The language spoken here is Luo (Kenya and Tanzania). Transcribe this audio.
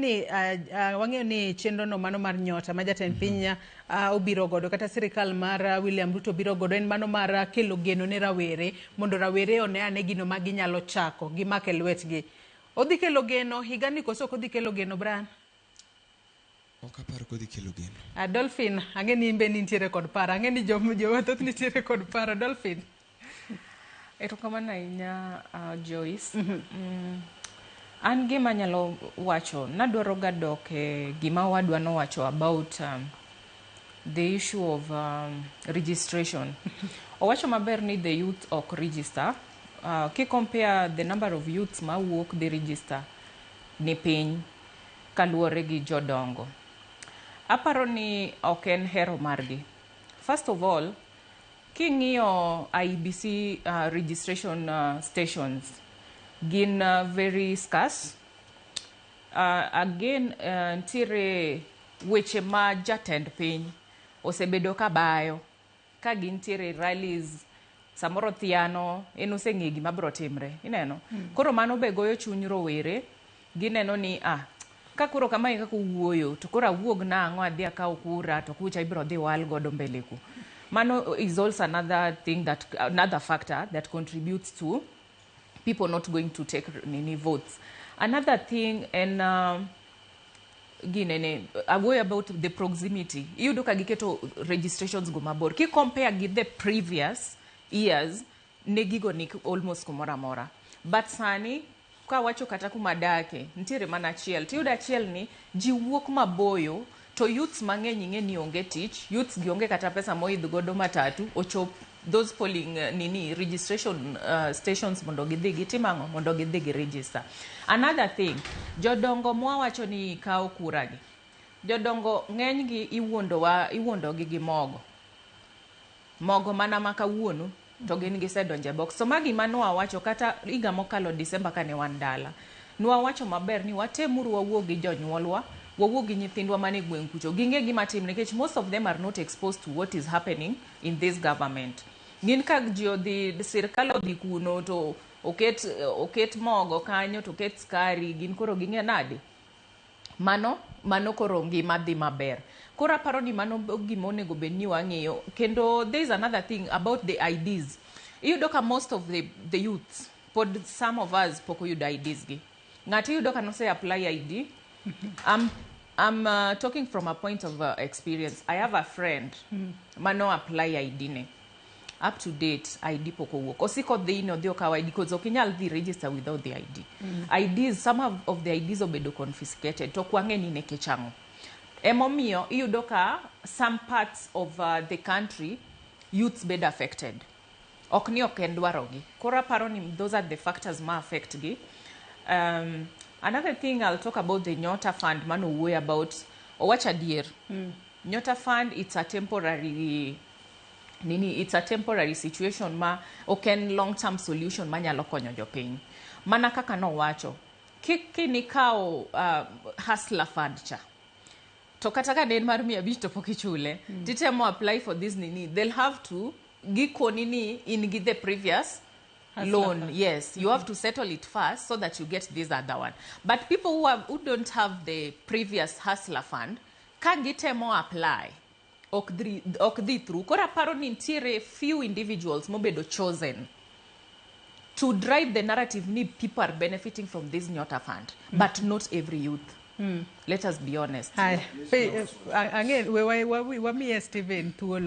ni wang'eyo ni chenro no mano mar Nyota ma jatend piny obiro godo kata sirikal mar William Ruto biro godo en mano mar kelo geno ne rawere mondo rawere one ane gino ma ginyalo chako gi make lwetgi. Odhi kelo geno higani koso kodhi kelo geno Brian? Ok aparo kodhi kelo geno. Dolphin, ang'e ni imbe nitiere kod paro. Ang'e ni joma thoth nitiere kod paro. Dolphin. Erokamano ahinya Joyce. An gima nyalo wacho, nadwaro ga dok gima wadwa no wacho about the issue of registration. Owacho maber ni the youth ok register. Ki compare the number of youths ma wuok the register ni piny kaluwore gi jodongo. Aparo ni ok en hero margi. First of all, king'iyo IBC registration stations gin very scarce. Again, ntiere weche ma jatend piny osebedo ka bayo ka gintiere rallies samoro thiano en oseng'e gima biro timre ineno. Koro mano be goyo chuny rowere gineno ni ka koro kamae kaka wuoyo to koro awuog nang'o adhi akaw kura to kucha ibiro dhi wal godo mbele ku. Mano is also another factor that contributes to people not going to take votes. Another thing and aware about the proximity. Iyudo ka giketo registrations go mabor. Ki compare with the previous years, ne gigo ni almost kumora mora. But sani ka wacho kata kumadake ntiere mana achiel. Tiyudo achiel ni ji wuok maboyo to youths mang'eny ing'e ni onge tich, youths gionge kata pesa moidh godo matatu ochop those polling registration stations mondo gidhi gitimang'o mondo gidhi gi register. Another thing, jodongo mwawacho ni kawo kura gi. Jodongo ng'eny gi iwuondo gi mogo. Mogo mana makawuono to gin gisedonje box. So magi manwawacho kata higa mokalo Disemba kane wan dala. Nwawacho maber ni watemuru wawuog gi jonyuolwa, wawuog gi nyithindwa mane gweng' kucho. Ging'e gima timre nikech most of them are not exposed to what is happening in this government. Gin ka ji odhi sirkal odhi kuno to oket mogo kanyo to oket skari gin koro ging'e nade. Mano koro ngima dhi maber. Koro aparo ni mano gima onego bed ni wang'iyo. Kendo there is another thing about the IDs. Iyudo ka most of the youths, pod some of us poko yudo IDs gi. Ng'ati iyudo ka nose apply ID. I'm talking from a point of experience. I have a friend mano apply ID ne. Up to date, ID poko wuok. Osiko dhi no dhi okaw ID because okinyal dhi register without the ID. IDs, some of the IDs obedo confiscated. To kwang'e ni nekech ang'o. Emomiyo iyudo ka some parts of the country youths bed affected. Ok ni ok en dwaro gi. Koro aparo ni those are the factors ma affect gi. Another thing I'll talk about the Nyota fund mano wuoyo about owacho adier. Nyota fund it's a temporary situation ma ok en long term solution manyalo konyo jopiny. Mana kaka no wacho kini kao hustler fund cha to kata ka den mar 500 to pok ichule titemo apply for this they'll have to gikoni ni in gi the previous loan. Yes, you have to settle it first so that you get this other one. But people who don't have the previous hustler fund ka gitemo apply ok dhi through. Kora paro ni ntiere few individuals mobedo chosen to drive the narrative ni people are benefiting from this Nyota fund, but not every youth. Let us be honest. Hi. Again, we Steven thuolo.